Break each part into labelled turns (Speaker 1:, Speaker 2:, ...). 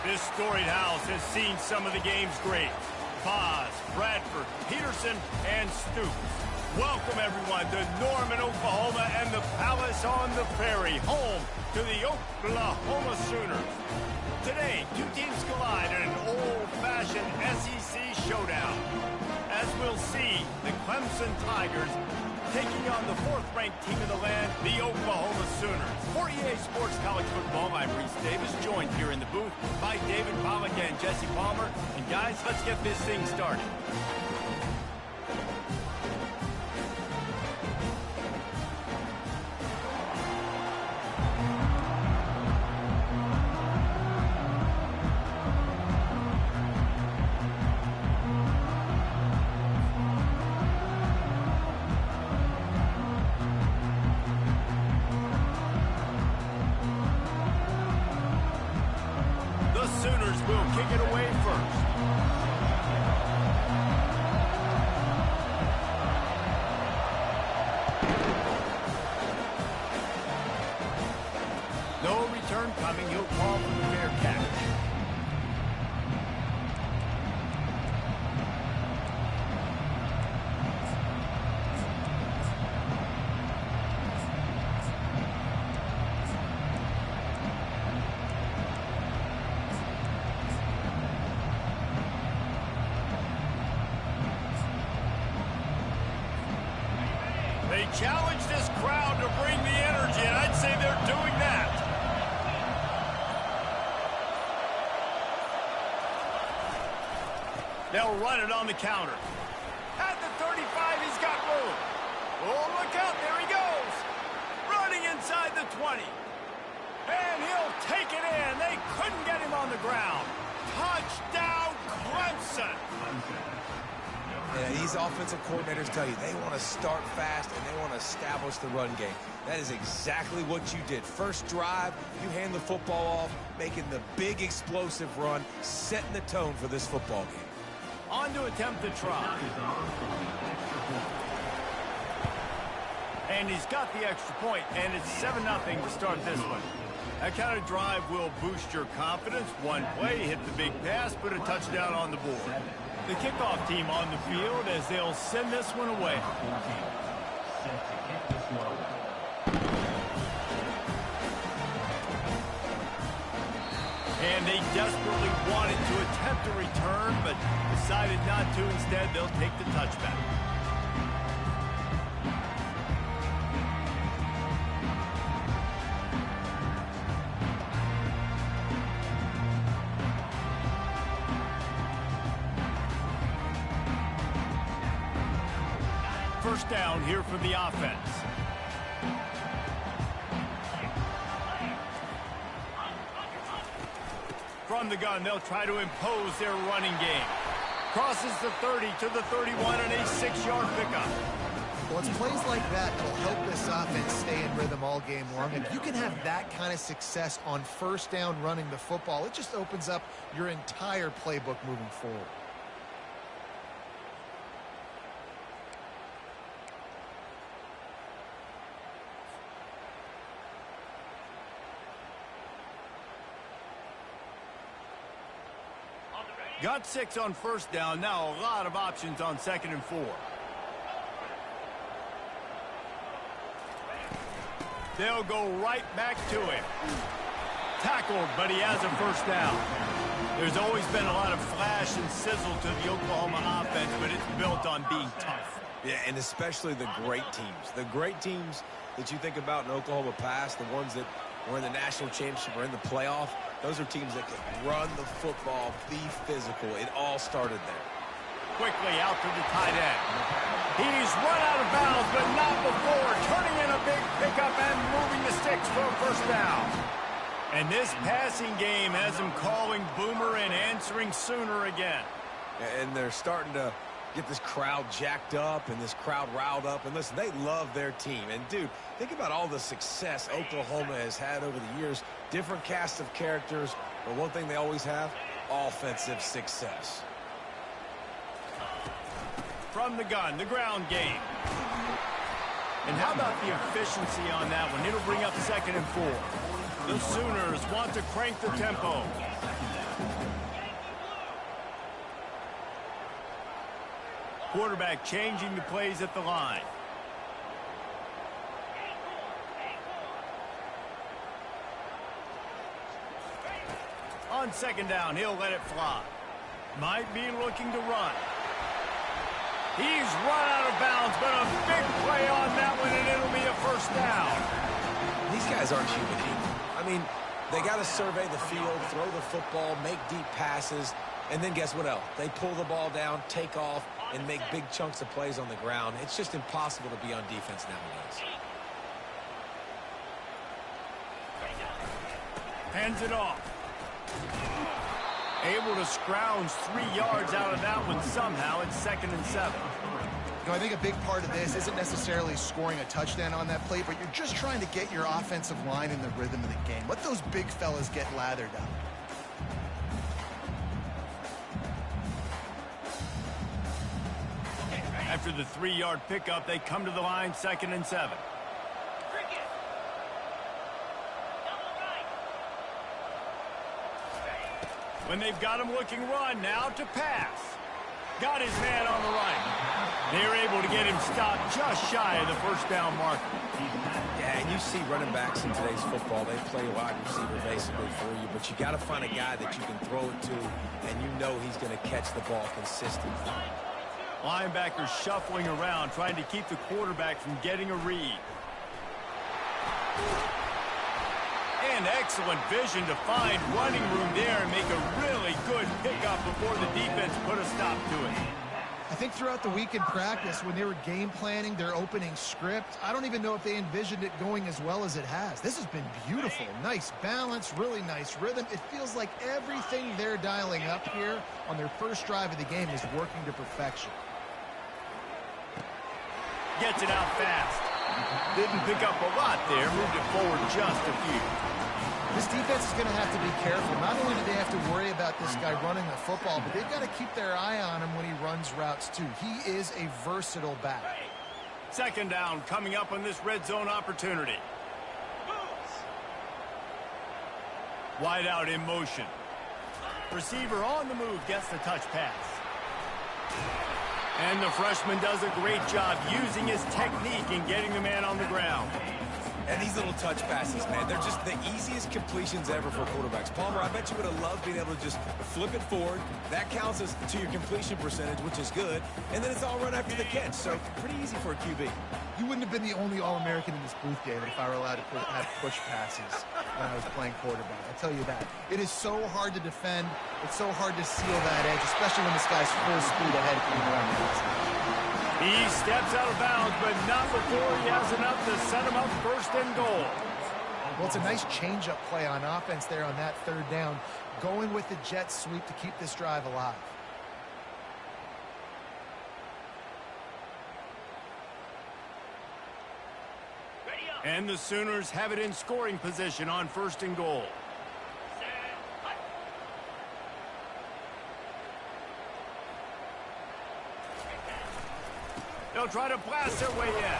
Speaker 1: This storied house has seen some of the game's greats. Boz, Bradford, Peterson, and Stoops. Welcome, everyone, to Norman, Oklahoma, and the Palace on the Prairie, home to the Oklahoma Sooners. Today, two teams collide in an old-fashioned SEC showdown. As we'll see, the Clemson Tigers taking on the fourth-ranked team in the land, the Oklahoma Sooners. For EA Sports College Football, I'm Reese Davis, joined here in the booth by David Pollack and Jesse Palmer. And guys, let's get this thing started. Sooners will kick it away first. No return coming. He'll call for the fair catch. They challenge this crowd to bring the energy, and I'd say they're doing that. They'll run it on the counter. At the 35, he's got room. Oh, look out, there he goes. Running inside the 20. And he'll take it in. They couldn't get him on the ground. Touchdown, Clemson.
Speaker 2: Yeah, these offensive coordinators tell you they want to start fast and they want to establish the run game. That is exactly what you did. First drive, you hand the football off, making the big explosive run, setting the tone for this football game.
Speaker 1: On to attempt the try. And he's got the extra point, and it's 7-0 to start this one. That kind of drive will boost your confidence. One play, hit the big pass, put a touchdown on the board. The kickoff team on the field as they'll send this one away. And they desperately wanted to attempt a return, but decided not to. Instead, they'll take the touchback. First down here for the offense. From the gun, they'll try to impose their running game. Crosses the 30 to the 31 and a 6-yard pickup.
Speaker 3: Well, it's plays like that that'll help this offense stay in rhythm all game long. If you can have that kind of success on first down running the football, it just opens up your entire playbook moving forward.
Speaker 1: Got 6 on first down. Now a lot of options on 2nd and 4. They'll go right back to him. Tackled, but he has a first down. There's always been a lot of flash and sizzle to the Oklahoma offense, but it's built on being tough.
Speaker 2: Yeah, and especially the great teams. The great teams that you think about in Oklahoma past, the ones that were in the national championship or in the playoff, those are teams that can run the football, be physical. It all started there.
Speaker 1: Quickly out to the tight end. He's run out of bounds, but not before. Turning in a big pickup and moving the sticks for a first down. And this passing game has him calling Boomer and answering Sooner again.
Speaker 2: And they're starting to get this crowd jacked up and this crowd riled up. And listen, they love their team. And, dude, think about all the success Oklahoma has had over the years. Different cast of characters. But one thing they always have, offensive success.
Speaker 1: From the gun, the ground game. And how about the efficiency on that one? It'll bring up 2nd and 4. The Sooners want to crank the tempo. Quarterback changing the plays at the line. On second down, he'll let it fly. Might be looking to run. He's run out of bounds, but a big play on that one, and it'll be a first down.
Speaker 2: These guys aren't human either. I mean, they got to survey the field, throw the football, make deep passes, and then guess what else? They pull the ball down, take off, and make big chunks of plays on the ground. It's just impossible to be on defense nowadays.
Speaker 1: Hands it off. Able to scrounge 3 yards out of that one somehow. It's 2nd and 7.
Speaker 3: You know, I think a big part of this isn't necessarily scoring a touchdown on that play, but you're just trying to get your offensive line in the rhythm of the game. Let those big fellas get lathered up.
Speaker 1: After the 3-yard pickup, they come to the line, 2nd and 7. When they've got him looking run, now to pass. Got his man on the right. They're able to get him stopped just shy of the first down marker.
Speaker 2: Yeah, and you see running backs in today's football, they play wide receiver basically for you, but you got to find a guy that you can throw it to, and you know he's going to catch the ball consistently.
Speaker 1: Linebackers shuffling around, trying to keep the quarterback from getting a read. And excellent vision to find running room there and make a really good pickup before the defense put a stop to it.
Speaker 3: I think throughout the week in practice, when they were game planning their opening script, I don't even know if they envisioned it going as well as it has. This has been beautiful. Nice balance, really nice rhythm. It feels like everything they're dialing up here on their first drive of the game is working to perfection.
Speaker 1: Gets it out fast. Didn't pick up a lot there. Moved it forward just a few.
Speaker 3: This defense is going to have to be careful. Not only do they have to worry about this guy running the football, but they've got to keep their eye on him when he runs routes too. He is a versatile back.
Speaker 1: 2nd down coming up on this red zone opportunity. Wide out in motion. Receiver on the move gets the touch pass. And the freshman does a great job using his technique and getting the man on the ground.
Speaker 2: And these little touch passes, man, they're just the easiest completions ever for quarterbacks. Palmer, I bet you would have loved being able to just flip it forward. That counts as to your completion percentage, which is good. And then it's all run after the catch, so pretty easy for a QB.
Speaker 3: You wouldn't have been the only All-American in this booth, David, if I were allowed to have push passes when I was playing quarterback. I'll tell you that. It is so hard to defend. It's so hard to seal that edge, especially when this guy's full speed ahead of you.
Speaker 1: He steps out of bounds, but not before he has enough to set him up 1st and goal.
Speaker 3: Well, it's a nice change-up play on offense there on that 3rd down, going with the jet sweep to keep this drive alive.
Speaker 1: And the Sooners have it in scoring position on 1st and goal. They'll try to blast their way in.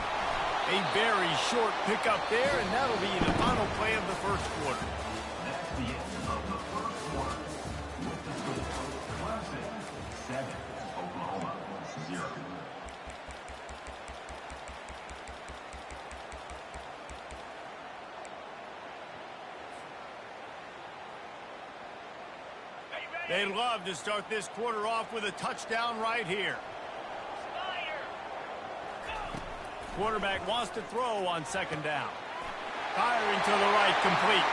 Speaker 1: A very short pickup there, and that'll be the final play of the 1st quarter.
Speaker 4: That's the end of the 1st quarter. With the score, Clemson 7, Oklahoma 0.
Speaker 1: They'd love to start this quarter off with a touchdown right here. Quarterback wants to throw on 2nd down. Firing to the right, complete.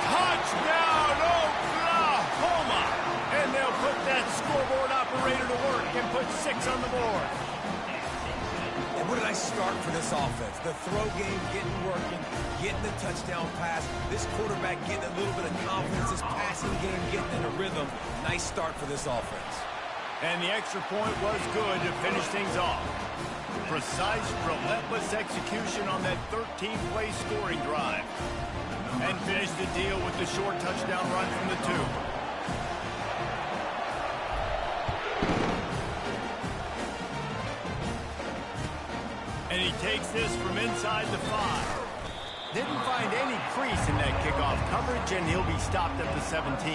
Speaker 1: Touchdown, Oklahoma! And they'll put that scoreboard operator to work and put 6 on the board.
Speaker 2: And what a nice start for this offense. The throw game getting working, getting the touchdown pass. This quarterback getting a little bit of confidence. This passing game getting in a rhythm. Nice start for this offense.
Speaker 1: And the extra point was good to finish things off. Precise, relentless execution on that 13-play scoring drive. And finish the deal with the short touchdown run from the 2. And he takes this from inside the 5. Didn't find any crease in that kickoff coverage, and he'll be stopped at the 17.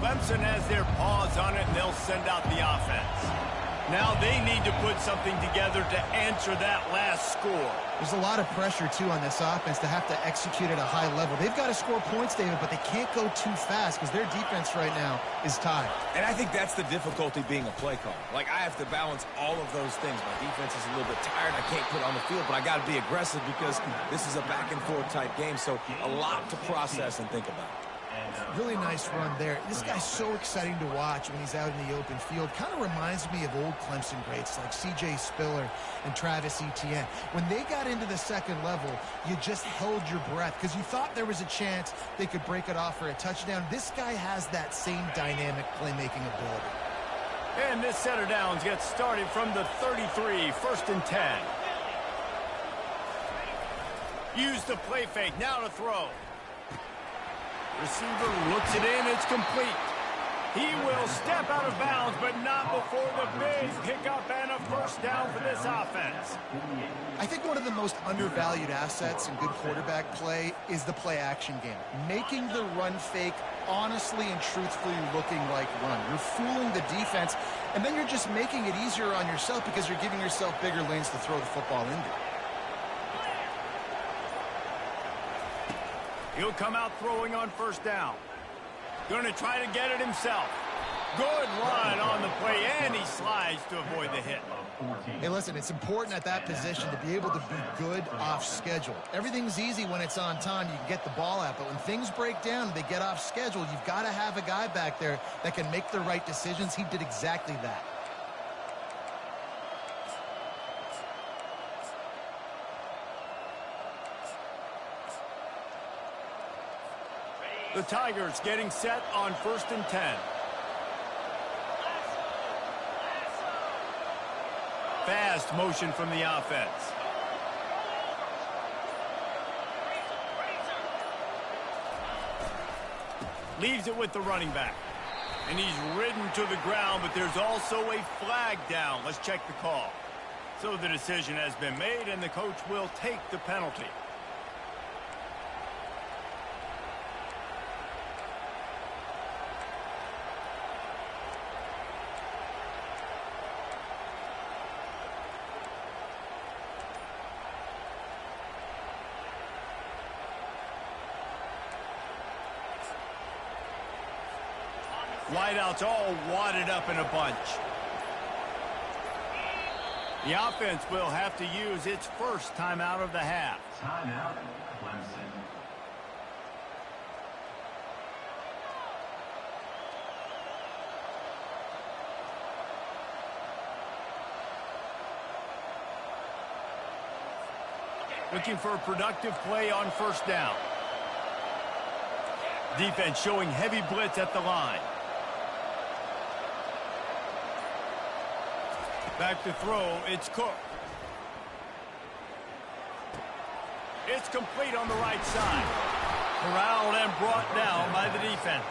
Speaker 1: Clemson has their paws on it, and they'll send out the offense. Now they need to put something together to answer that last score.
Speaker 3: There's a lot of pressure, too, on this offense to have to execute at a high level. They've got to score points, David, but they can't go too fast because their defense right now is tired.
Speaker 2: And I think that's the difficulty being a play caller. Like, I have to balance all of those things. My defense is a little bit tired. I can't put on the field, but I got to be aggressive because this is a back-and-forth type game, so a lot to process and think about.
Speaker 3: Really nice run there. This guy's so exciting to watch when he's out in the open field. Kind of reminds me of old Clemson greats like C.J. Spiller and Travis Etienne. When they got into the second level, you just held your breath because you thought there was a chance they could break it off for a touchdown. This guy has that same dynamic playmaking ability.
Speaker 1: And this set of downs gets started from the 33, 1st and 10. Use the play fake, now to throw. Receiver looks it in, it's complete. He will step out of bounds, but not before the big pickup and a first down for this offense.
Speaker 3: I think one of the most undervalued assets in good quarterback play is the play-action game. Making the run fake honestly and truthfully looking like run. You're fooling the defense, and then you're just making it easier on yourself because you're giving yourself bigger lanes to throw the football into.
Speaker 1: He'll come out throwing on first down. Going to try to get it himself. Good run on the play, and he slides to avoid the hit.
Speaker 3: Hey, listen, it's important at that position to be able to be good off schedule. Everything's easy when it's on time. You can get the ball out, but when things break down and they get off schedule, you've got to have a guy back there that can make the right decisions. He did exactly that.
Speaker 1: The Tigers getting set on 1st and 10. Fast motion from the offense. Leaves it with the running back. And he's ridden to the ground, but there's also a flag down. Let's check the call. So the decision has been made, and the coach will take the penalty. Wideouts all wadded up in a bunch. The offense will have to use its first timeout of the half.
Speaker 4: Timeout, Clemson.
Speaker 1: Looking for a productive play on first down. Defense showing heavy blitz at the line. Back to throw, it's Cook. It's complete on the right side. Corralled and brought down by the defense.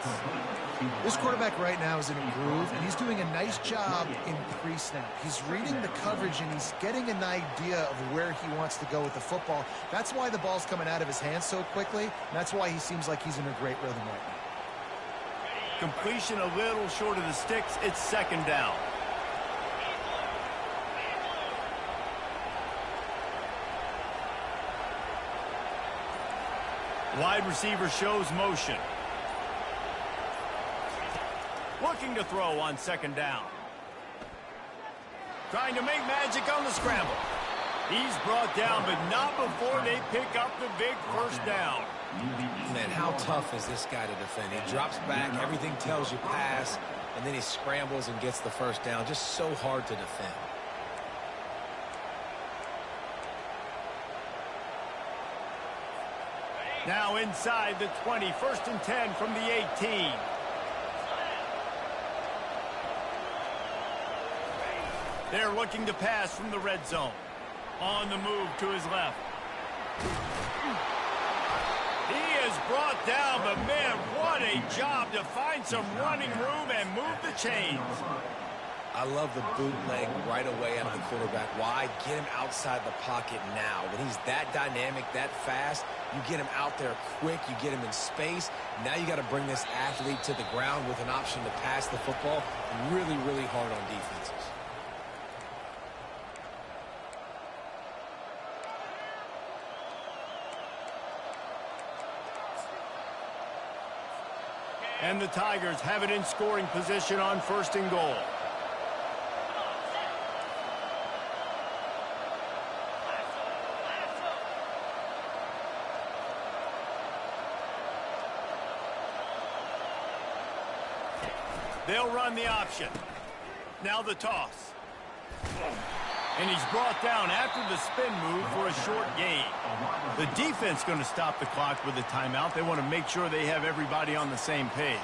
Speaker 3: This quarterback right now is in a groove, and he's doing a nice job in pre-snap. He's reading the coverage, and he's getting an idea of where he wants to go with the football. That's why the ball's coming out of his hands so quickly, and that's why he seems like he's in a great rhythm right now.
Speaker 1: Completion a little short of the sticks. It's 2nd down. Wide receiver shows motion. Looking to throw on 2nd down. Trying to make magic on the scramble. He's brought down, but not before they pick up the big first down.
Speaker 2: Man, how tough is this guy to defend? He drops back, everything tells you pass, and then he scrambles and gets the first down. Just so hard to defend.
Speaker 1: Now inside the 20, 1st and 10 from the 18. They're looking to pass from the red zone. On the move to his left. He is brought down, but man, what a job to find some running room and move the chains.
Speaker 2: I love the bootleg right away out of the quarterback. Why? Get him outside the pocket now. When he's that dynamic, that fast, you get him out there quick, you get him in space. Now you got to bring this athlete to the ground with an option to pass the football. Really, really hard on defenses.
Speaker 1: And the Tigers have it in scoring position on 1st and goal. They'll run the option. Now the toss. And he's brought down after the spin move for a short gain. The defense going to stop the clock with a timeout. They want to make sure they have everybody on the same page.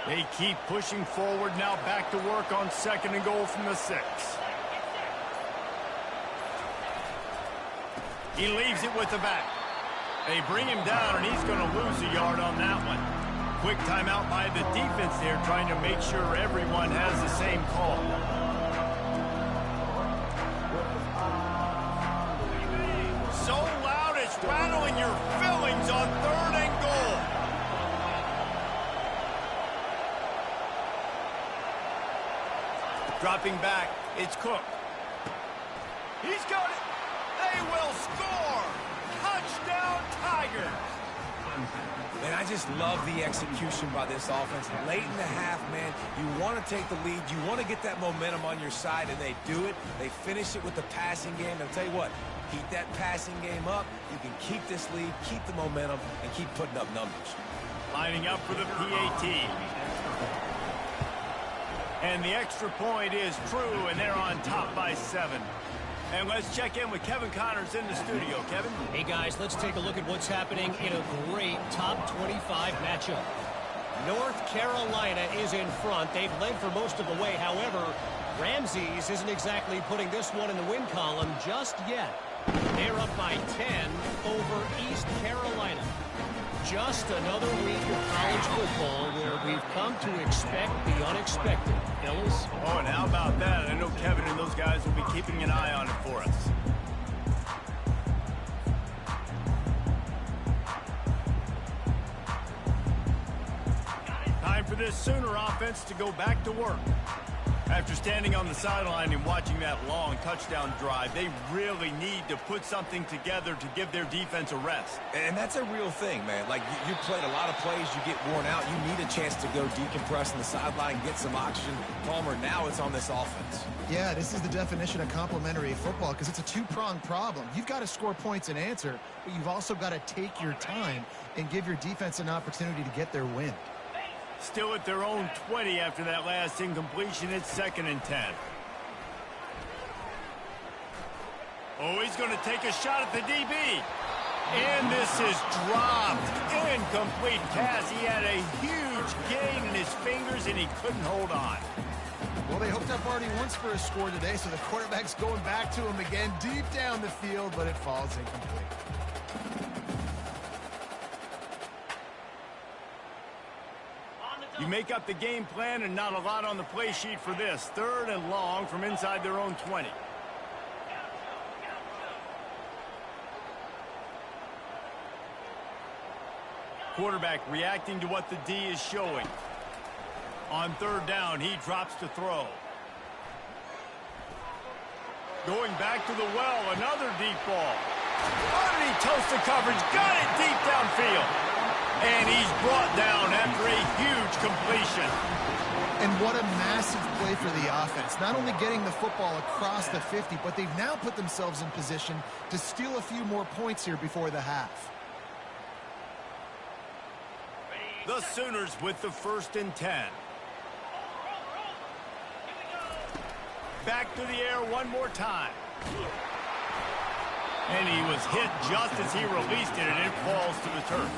Speaker 1: They keep pushing forward, now back to work on 2nd and goal from the 6. He leaves it with the back. They bring him down, and he's going to lose a yard on that one. Quick timeout by the defense there, trying to make sure everyone has the same call. So loud it's rattling your fillings on 3rd and goal. Dropping back, it's Cook. He's got it. They will score. Touchdown, Tigers.
Speaker 2: And I just love the execution by this offense. Late in the half, man, you want to take the lead. You want to get that momentum on your side, and they do it. They finish it with the passing game. I'll tell you what, keep that passing game up. You can keep this lead, keep the momentum, and keep putting up numbers.
Speaker 1: Lining up for the PAT. And the extra point is true, and they're on top by 7. And let's check in with Kevin Connors in the studio. Kevin?
Speaker 5: Hey, guys, let's take a look at what's happening in a great top 25 matchup. North Carolina is in front. They've led for most of the way. However, Ramses isn't exactly putting this one in the win column just yet. They're up by 10 over East Carolina. Just another week of college football where we've come to expect the unexpected. Fellas?
Speaker 1: Oh, and how about that? I know Kevin and those guys will be keeping an eye on it for us. Time for this Sooner offense to go back to work. After standing on the sideline and watching that long touchdown drive, they really need to put something together to give their defense a rest.
Speaker 2: And that's a real thing, man. Like, you played a lot of plays, you get worn out, you need a chance to go decompress on the sideline, get some oxygen. Palmer, now it's on this offense.
Speaker 3: Yeah, this is the definition of complementary football because it's a two-pronged problem. You've got to score points and answer, but you've also got to take your time and give your defense an opportunity to get their win.
Speaker 1: Still at their own 20 after that last incompletion. It's 2nd and 10. Oh, he's going to take a shot at the DB. And this is dropped. Incomplete pass. He had a huge gain in his fingers, and he couldn't hold on.
Speaker 3: Well, they hooked up already once for a score today, so the quarterback's going back to him again deep down the field, but it falls incomplete.
Speaker 1: You make up the game plan and not a lot on the play sheet for this. 3rd and long from inside their own 20. Quarterback reacting to what the D is showing. On 3rd down, he drops to throw. Going back to the well, another deep ball. Oh, and he toasts the coverage. Got it deep downfield. And he's brought down after a huge completion.
Speaker 3: And what a massive play for the offense. Not only getting the football across the 50, but they've now put themselves in position to steal a few more points here before the half.
Speaker 1: The Sooners with the 1st and 10. Back to the air one more time. And he was hit just as he released it, and it falls to the turf.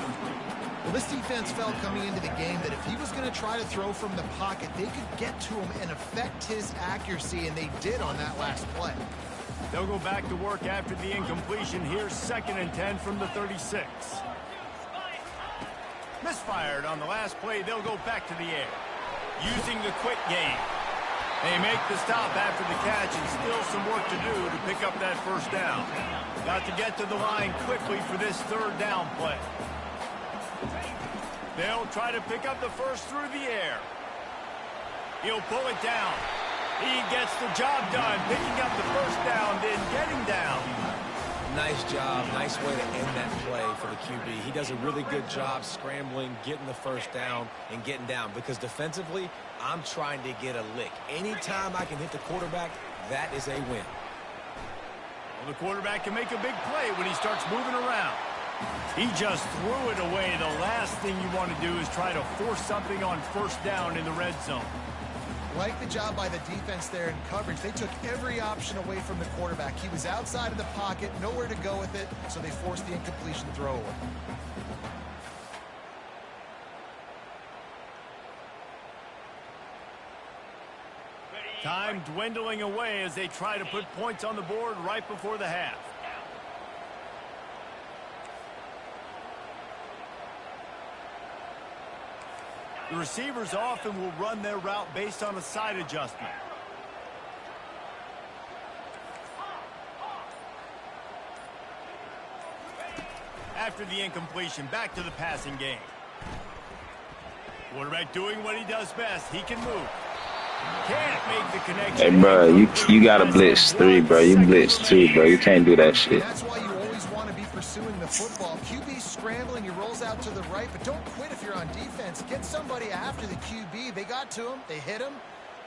Speaker 3: Well, this defense felt coming into the game that if he was going to try to throw from the pocket, they could get to him and affect his accuracy, and they did on that last play.
Speaker 1: They'll go back to work after the incompletion. Here's 2nd and 10 from the 36. Misfired on the last play. They'll go back to the air. Using the quick game. They make the stop after the catch, and still some work to do to pick up that 1st down. Got to get to the line quickly for this 3rd down play. They'll try to pick up the 1st through the air. He'll pull it down. He gets the job done, picking up the 1st down, then getting down.
Speaker 2: Nice job. Nice way to end that play for the QB. He does a really good job scrambling, getting the 1st down, and getting down. Because defensively, I'm trying to get a lick. Anytime I can hit the quarterback, that is a win.
Speaker 1: Well, the quarterback can make a big play when he starts moving around. He just threw it away. The last thing you want to do is try to force something on 1st down in the red zone.
Speaker 3: Like the job by the defense there in coverage. They took every option away from the quarterback. He was outside of the pocket, nowhere to go with it, so they forced the incompletion throwaway.
Speaker 1: Time dwindling away as they try to put points on the board right before the half. The receivers often will run their route based on a side adjustment. After the incompletion, back to the passing game. Quarterback doing what he does best. He can move. Can't make the connection.
Speaker 6: Hey, bro, you got to blitz 3, bro. You blitz 2, bro. You can't do that shit.
Speaker 3: That's why you always want to be pursuing the football. QB scrambling, he rolls out to the right, but don't quit if you're on defense. Get somebody after the QB. They got to him, they hit him,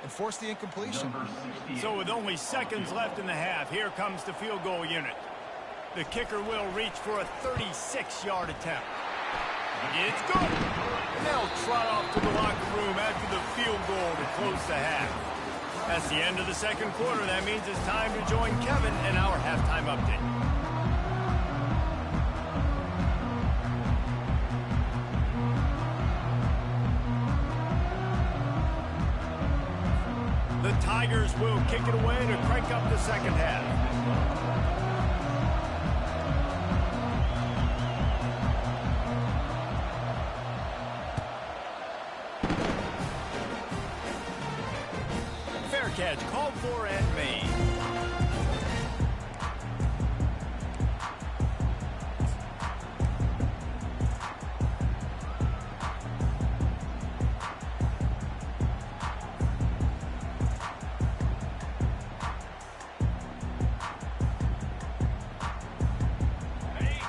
Speaker 3: and forced the incompletion.
Speaker 1: So with only seconds left in the half, here comes the field goal unit. The kicker will reach for a 36-yard attempt. It's good. And they'll trot off to the locker room after the field goal to close the half. That's the end of the 2nd quarter. That means it's time to join Kevin in our halftime update. The Tigers will kick it away to crank up the 2nd half. Fair catch called for and made.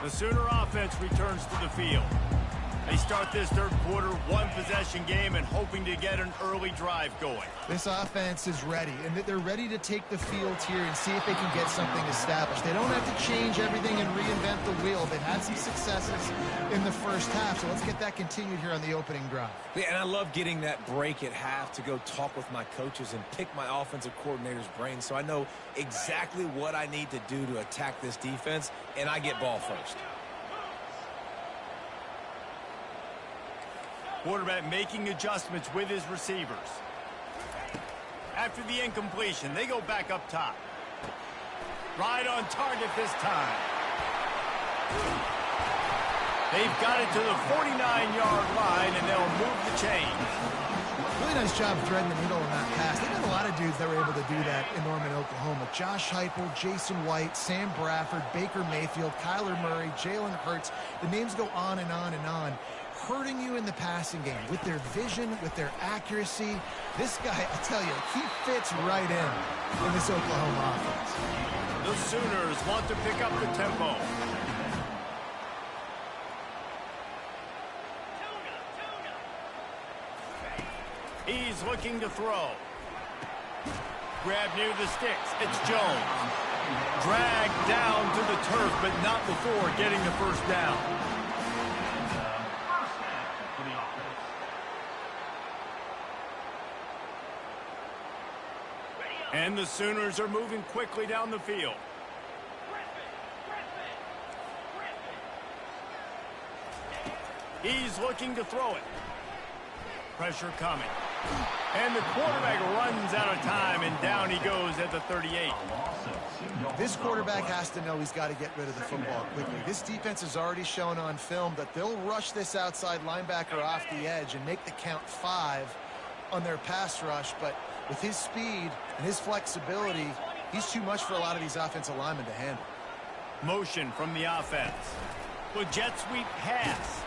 Speaker 1: The Sooner offense returns to the field. They start this 3rd quarter, 1-possession game, and hoping to get an early drive going.
Speaker 3: This offense is ready, and they're ready to take the field here and see if they can get something established. They don't have to change everything and reinvent the wheel. They've had some successes in the 1st half, so let's get that continued here on the opening drive.
Speaker 2: Yeah, and I love getting that break at half to go talk with my coaches and pick my offensive coordinator's brain so I know exactly what I need to do to attack this defense, and I get ball first.
Speaker 1: Quarterback making adjustments with his receivers. After the incompletion, they go back up top. Right on target this time. They've got it to the 49-yard line, and they'll move the chains.
Speaker 3: Really nice job threading the needle on that pass. They've got a lot of dudes that were able to do that in Norman, Oklahoma. Josh Heupel, Jason White, Sam Bradford, Baker Mayfield, Kyler Murray, Jalen Hurts. The names go on and on and on. Hurting you in the passing game with their vision, with their accuracy. This guy, I'll tell you, he fits right in this Oklahoma offense.
Speaker 1: The Sooners want to pick up the tempo. He's looking to throw. Grab near the sticks. It's Jones. Dragged down to the turf, but not before getting the 1st down. And the Sooners are moving quickly down the field. He's looking to throw it. Pressure coming. And the quarterback runs out of time, and down he goes at the 38.
Speaker 3: This quarterback has to know he's got to get rid of the football quickly. This defense has already shown on film that they'll rush this outside linebacker off the edge and make the count 5 on their pass rush, but with his speed and his flexibility, he's too much for a lot of these offensive linemen to handle.
Speaker 1: Motion from the offense. With jet sweep pass.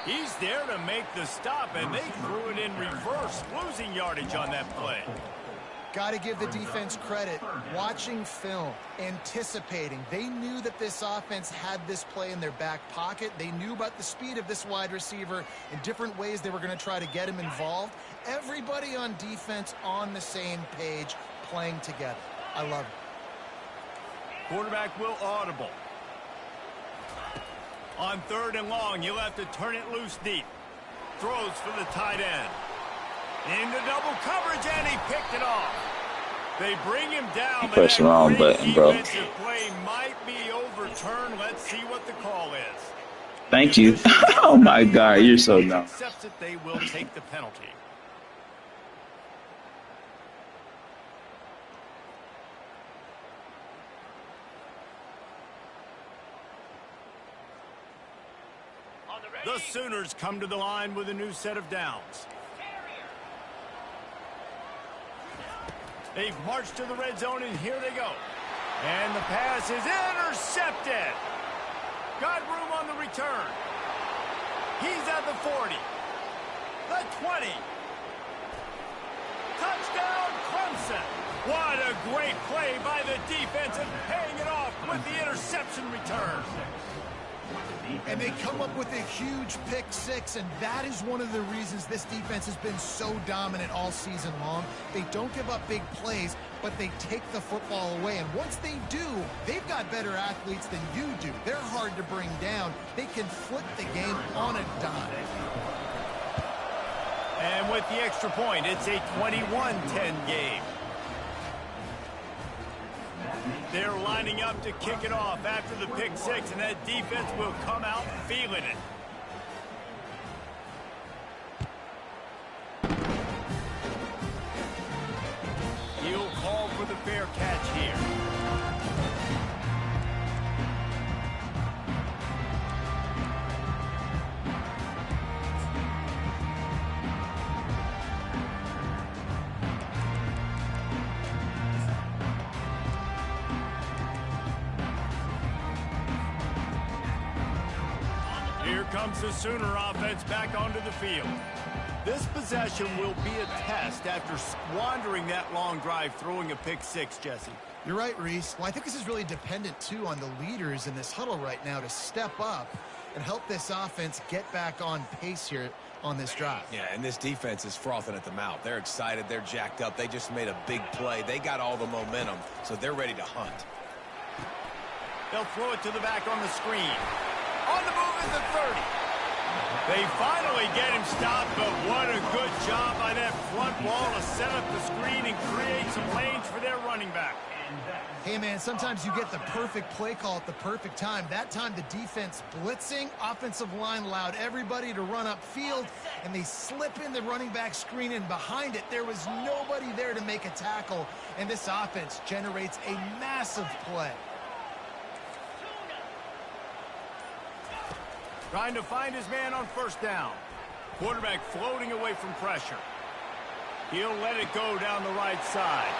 Speaker 1: He's there to make the stop, and they threw it in reverse, losing yardage on that play.
Speaker 3: Got to give the defense credit. Watching film, anticipating. They knew that this offense had this play in their back pocket. They knew about the speed of this wide receiver and different ways they were going to try to get him involved. Everybody on defense on the same page, playing together. I love it.
Speaker 1: Quarterback will audible. On 3rd and long, he'll have to turn it loose deep. Throws for the tight end. Into double coverage, and he picked it off. They bring him down, but
Speaker 6: Press the wrong button, bro.
Speaker 1: defensive play might be overturned. Let's see what the call is.
Speaker 6: Thank you. Oh my God, you're so dumb.
Speaker 1: Accepts it, they will take the penalty. The Sooners come to the line with a new set of downs. They've marched to the red zone, and here they go. And the pass is intercepted. Got room on the return. He's at the 40. The 20. Touchdown, Clemson. What a great play by the defense and paying it off with the interception return.
Speaker 3: And they come up with a huge pick 6, and that is one of the reasons this defense has been so dominant all season long. They don't give up big plays, but they take the football away. And once they do, they've got better athletes than you do. They're hard to bring down. They can flip the game on a dime.
Speaker 1: And with the extra point, it's a 21-10 game. They're lining up to kick it off after the pick 6, and that defense will come out feeling it. He'll call for the fair catch here. Here comes the Sooner offense back onto the field. This possession will be a test after squandering that long drive, throwing a pick 6, Jesse.
Speaker 3: You're right, Reese. Well, I think this is really dependent, too, on the leaders in this huddle right now to step up and help this offense get back on pace here on this drive.
Speaker 2: Yeah, and this defense is frothing at the mouth. They're excited. They're jacked up. They just made a big play. They got all the momentum, so they're ready to hunt.
Speaker 1: They'll throw it to the back on the screen. On the move at the 30. They finally get him stopped, but what a good job by that front wall to set up the screen and create some lanes for their running back.
Speaker 3: Hey, man, sometimes you get the perfect play call at the perfect time. That time the defense blitzing, offensive line allowed everybody to run upfield, and they slip in the running back screen, and behind it there was nobody there to make a tackle, and this offense generates a massive play.
Speaker 1: Trying to find his man on 1st down. Quarterback floating away from pressure. He'll let it go down the right side.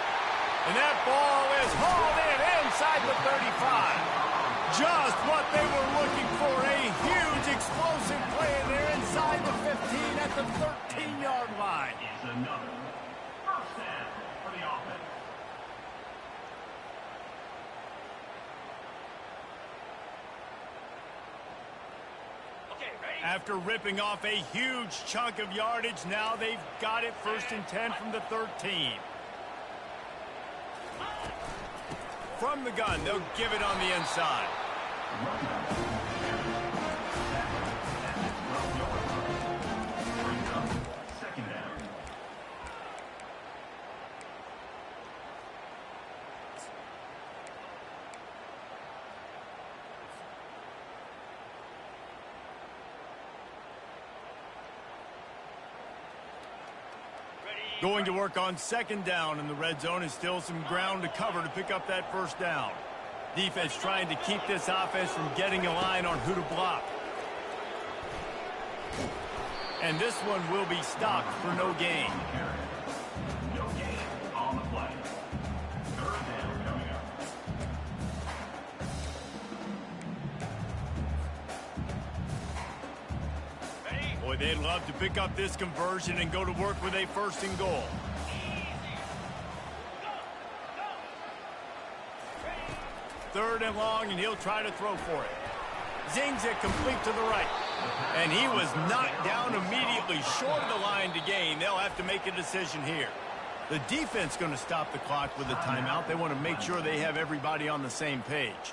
Speaker 1: And that ball is hauled in inside the 35. Just what they were looking for. A huge explosive play in there inside the 15 at the 13-yard line.
Speaker 4: Is another first down for the offense.
Speaker 1: After ripping off a huge chunk of yardage, now they've got it 1st and 10 from the 13. From the gun, they'll give it on the inside. Going to work on second down in the red zone, and still some ground to cover to pick up that first down. Defense trying to keep this offense from getting a line on who to block. And this one will be stopped for no gain.
Speaker 4: No gain on the play. Third down coming up.
Speaker 1: Boy, they'd love to pick up this conversion and go to work with a first and goal. Third and long, and he'll try to throw for it. Zings it complete to the right. And he was knocked down immediately short of the line to gain. They'll have to make a decision here. The defense going to stop the clock with a timeout. They want to make sure they have everybody on the same page.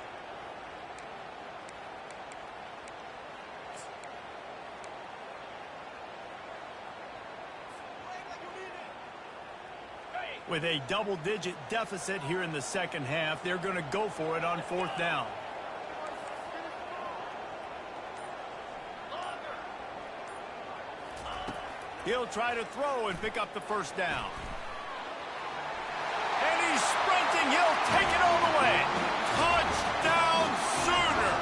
Speaker 1: With a double-digit deficit here in the second half, they're going to go for it on fourth down. He'll try to throw and pick up the first down. And he's sprinting. He'll take it all the way. Touchdown, Sooners!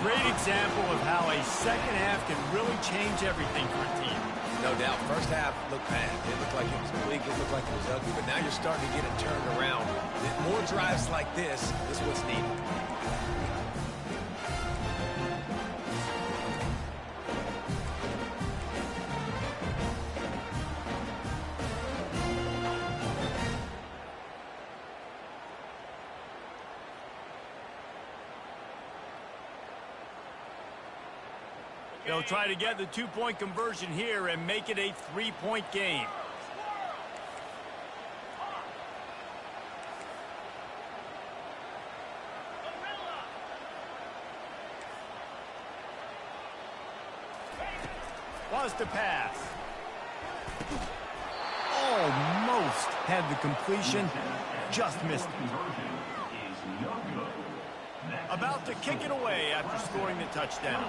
Speaker 1: Great example of how a second half can really change everything for a team.
Speaker 2: No doubt. First half looked bad. It looked like it was bleak. It looked like it was ugly. But now you're starting to get it turned around. More drives like this is what's needed.
Speaker 1: They'll try to get the two-point conversion here and make it a three-point game. Was to pass. Almost had the completion, just missed it. About to kick it away after scoring the touchdown.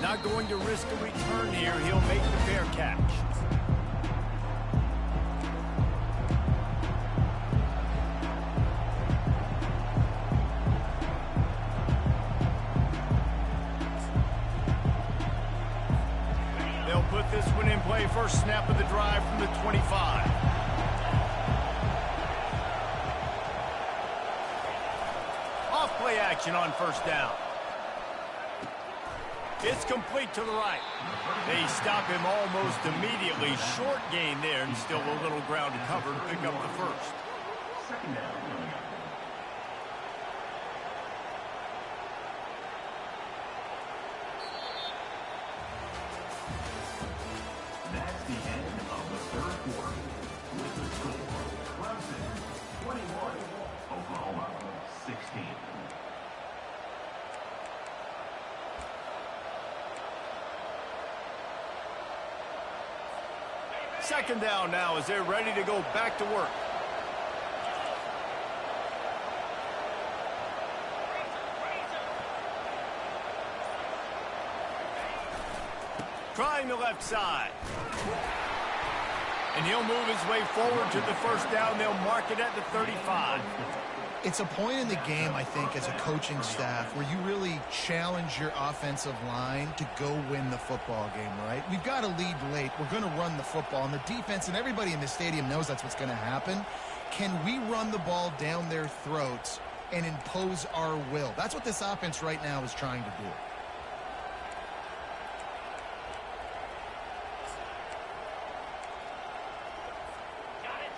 Speaker 1: Not going to risk a return here. He'll make the fair catch. They'll put this one in play. First snap of the drive from the 25. Play action on first down. It's complete to the right. They stop him almost immediately. Short gain there, and still a little ground to cover to pick up the first.
Speaker 4: Second down coming up. That's the end of the third quarter. With the score, Clemson 21, Oklahoma 16.
Speaker 1: Second down now as they're ready to go back to work. Trying the left side. And he'll move his way forward to the first down. They'll mark it at the 35.
Speaker 3: It's a point in the game, I think, as a coaching staff where you really challenge your offensive line to go win the football game, right? We've got to lead late. We're going to run the football. And the defense and everybody in the stadium knows that's what's going to happen. Can we run the ball down their throats and impose our will? That's what this offense right now is trying to do.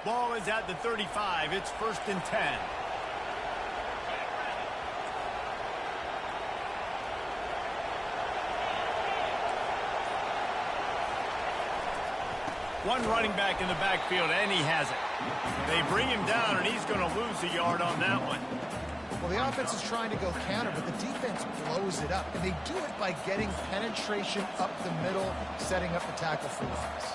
Speaker 1: Ball is at the 35. It's first and 10. One running back in the backfield, and he has it. They bring him down, and he's going to lose a yard on that one.
Speaker 3: Well, the offense is trying to go counter, but the defense blows it up. And they do it by getting penetration up the middle, setting up the tackle for loss.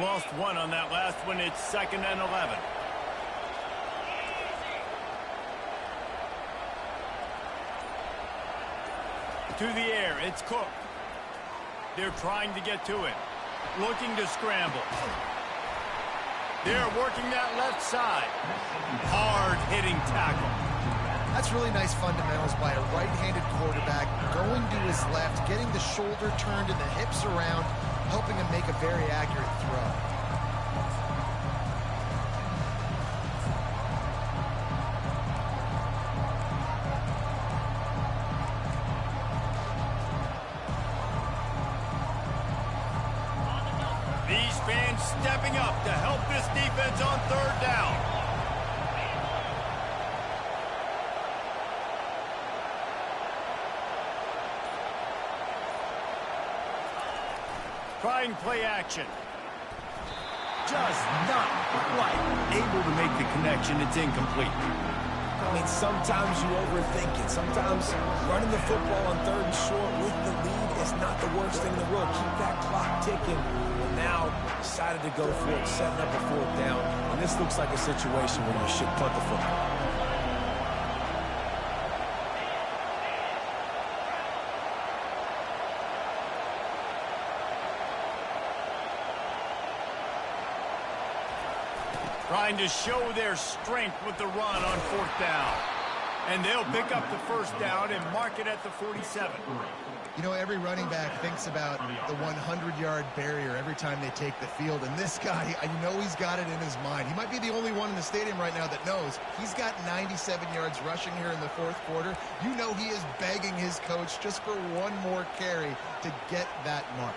Speaker 1: Lost one on that last one. It's 2nd and 11. To the air, it's Cook. They're trying to get to it. Looking to scramble. They're working that left side. Hard-hitting tackle.
Speaker 3: That's really nice fundamentals by a right-handed quarterback, going to his left, getting the shoulder turned and the hips around, helping him make a very accurate throw.
Speaker 1: These fans stepping up to help this defense on 3rd down. Trying play action. Just not quite able to make the connection. It's incomplete.
Speaker 2: I mean, sometimes you overthink it. Sometimes running the football on 3rd and short with the lead is not the worst thing in the world. Keep that clock ticking. But now, decided to go for it, setting up a 4th down. And this looks like a situation where you should punt the football.
Speaker 1: Trying to show their strength with the run on 4th down. And they'll pick up the 1st down and mark it at the 47.
Speaker 3: You know, every running back thinks about the 100-yard barrier every time they take the field. And this guy, you know he's got it in his mind. He might be the only one in the stadium right now that knows he's got 97 yards rushing here in the 4th quarter. You know he is begging his coach just for one more carry to get that mark.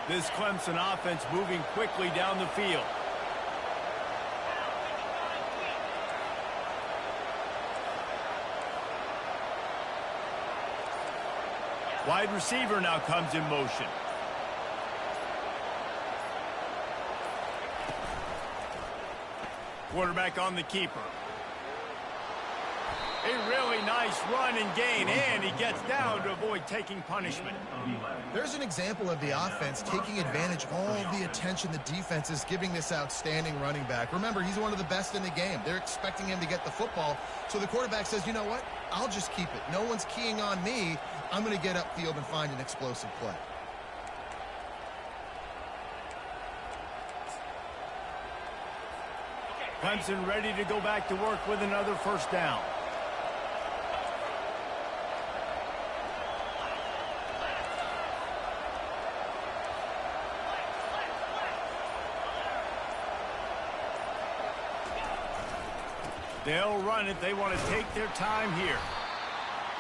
Speaker 1: This Clemson offense moving quickly down the field. Wide receiver now comes in motion. Quarterback on the keeper. A really nice run and gain, and he gets down to avoid taking punishment.
Speaker 3: There's an example of the offense taking advantage of all the attention the defense is giving this outstanding running back. Remember, he's one of the best in the game. They're expecting him to get the football, so the quarterback says, you know what? I'll just keep it. No one's keying on me. I'm going to get upfield and find an explosive play.
Speaker 1: Clemson ready to go back to work with another 1st down. They'll run it. They want to take their time here.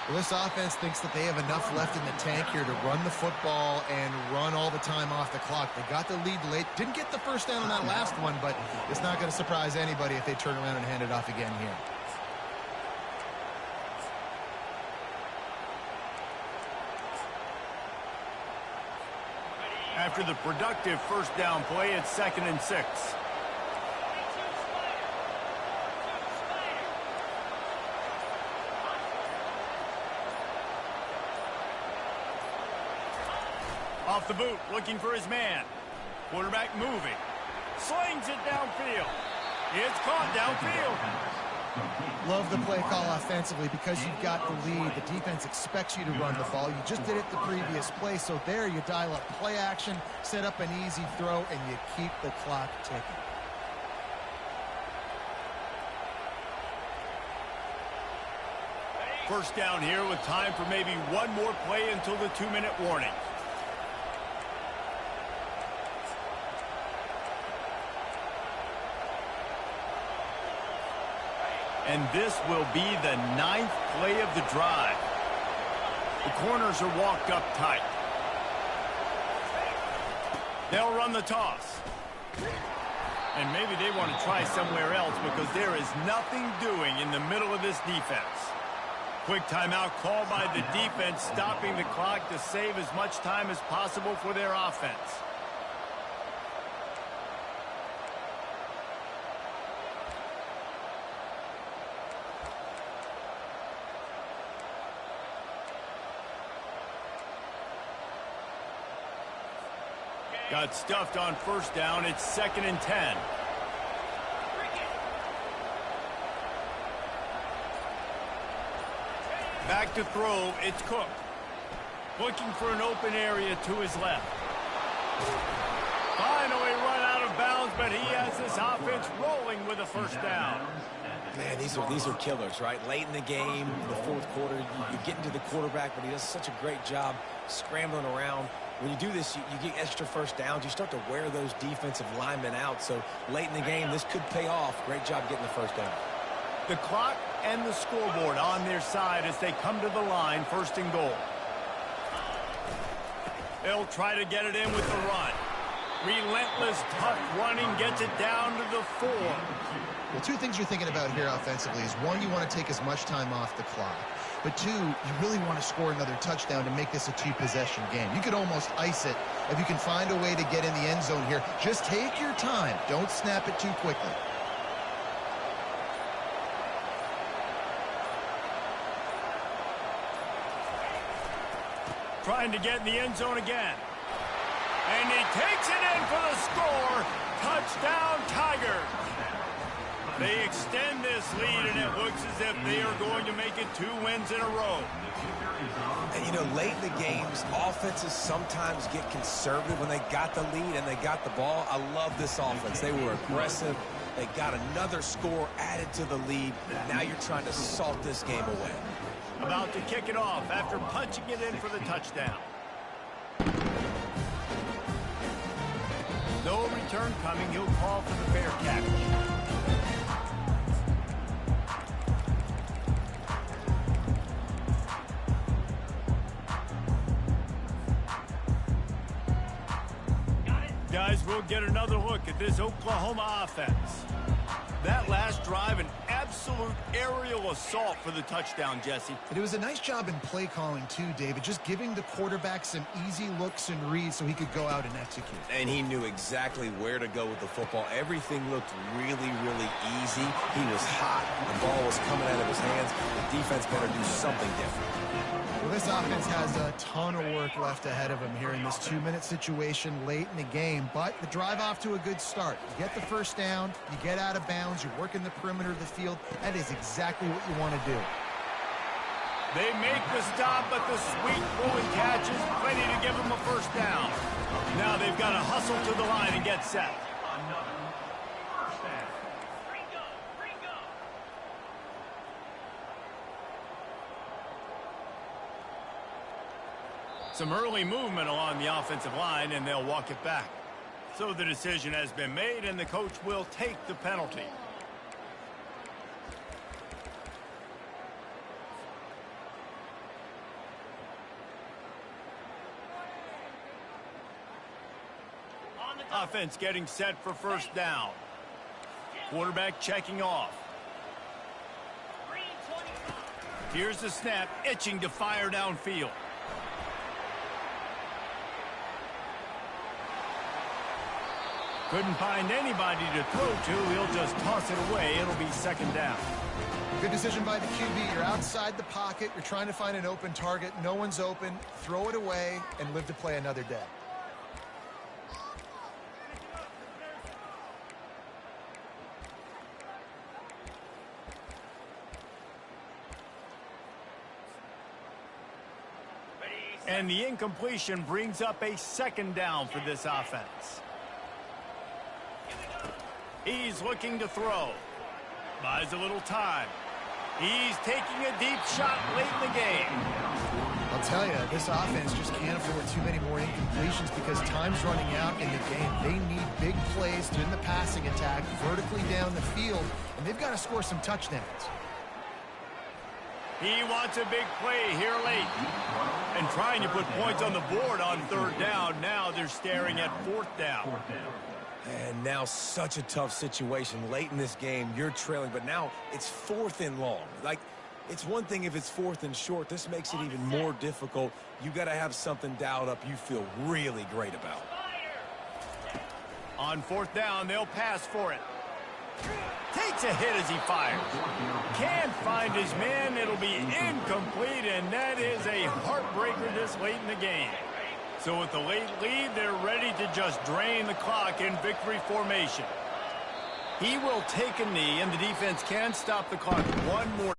Speaker 3: Well, this offense thinks that they have enough left in the tank here to run the football and run all the time off the clock. They got the lead late. Didn't get the 1st down on that last one, but it's not going to surprise anybody if they turn around and hand it off again here.
Speaker 1: After the productive 1st down play, it's 2nd and 6. Off the boot, looking for his man. Quarterback moving. Slings it downfield. It's caught downfield.
Speaker 3: Love the play call offensively because you've got the lead. The defense expects you to run the ball. You just did it the previous play, so there you dial up play action, set up an easy throw, and you keep the clock ticking.
Speaker 1: First down here with time for maybe one more play until the 2-minute warning. And this will be the 9th play of the drive. The corners are walked up tight. They'll run the toss. And maybe they want to try somewhere else because there is nothing doing in the middle of this defense. Quick timeout called by the defense, stopping the clock to save as much time as possible for their offense. Got stuffed on first down. It's 2nd and 10. Back to throw. It's Cook. Looking for an open area to his left. Finally run out of bounds, but he has this offense rolling with a first down.
Speaker 2: Man, these are killers, right? Late in the game, in the fourth quarter, you get into the quarterback, but he does such a great job scrambling around. When you do this, you get extra first downs. You start to wear those defensive linemen out. So late in the game, this could pay off. Great job getting the first down.
Speaker 1: The clock and the scoreboard on their side as they come to the line, 1st and goal. They'll try to get it in with the run. Relentless, tough running gets it down to the 4.
Speaker 3: Well, 2 things you're thinking about here offensively is, 1, you want to take as much time off the clock. But 2, you really want to score another touchdown to make this a 2-possession game. You could almost ice it if you can find a way to get in the end zone here. Just take your time. Don't snap it too quickly.
Speaker 1: Trying to get in the end zone again. And he takes it in for the score. Touchdown, Tigers. They extend this lead, and it looks as if they are going to make it 2 wins in a row.
Speaker 2: And, you know, late in the games, offenses sometimes get conservative when they got the lead and they got the ball. I love this offense. They were aggressive. They got another score added to the lead. Now you're trying to salt this game away.
Speaker 1: About to kick it off after punching it in for the touchdown. No return coming. He'll call for the fair catch. Guys, we'll get another look at this Oklahoma offense. That last drive, an absolute aerial assault for the touchdown, Jesse.
Speaker 3: But it was a nice job in play calling too, David, just giving the quarterback some easy looks and reads so he could go out and execute.
Speaker 2: And he knew exactly where to go with the football. Everything looked really, really easy. He was hot. The ball was coming out of his hands. The defense better do something different.
Speaker 3: Well, this offense has a ton of work left ahead of them here in this 2-minute situation late in the game, but the drive off to a good start. You get the first down, you get out of bounds, you work in the perimeter of the field. That is exactly what you want to do.
Speaker 1: They make the stop, but the sweet pulling catch is plenty to give them a first down. Now they've got to hustle to the line and get set. Some early movement along the offensive line, and they'll walk it back. So the decision has been made, and the coach will take the penalty. Offense getting set for first down. Quarterback checking off. Here's the snap, itching to fire downfield. Couldn't find anybody to throw to. He'll just toss it away. It'll be 2nd down.
Speaker 3: Good decision by the QB. You're outside the pocket. You're trying to find an open target. No one's open. Throw it away and live to play another day.
Speaker 1: And the incompletion brings up a 2nd down for this offense. He's looking to throw. Buys a little time. He's taking a deep shot late in the game.
Speaker 3: I'll tell you, this offense just can't afford too many more incompletions because time's running out in the game. They need big plays in the passing attack, vertically down the field, and they've got to score some touchdowns.
Speaker 1: He wants a big play here late. And trying to put points on the board on 3rd down. Now they're staring at 4th down.
Speaker 2: And now such a tough situation. Late in this game, you're trailing, but now it's 4th and long. Like, it's one thing if it's 4th and short. This makes it even more difficult. You got to have something dialed up you feel really great about.
Speaker 1: On 4th down, they'll pass for it. Takes a hit as he fires. Can't find his man. It'll be incomplete, and that is a heartbreaker this late in the game. So with the late lead, they're ready to just drain the clock in victory formation. He will take a knee, and the defense can stop the clock one more.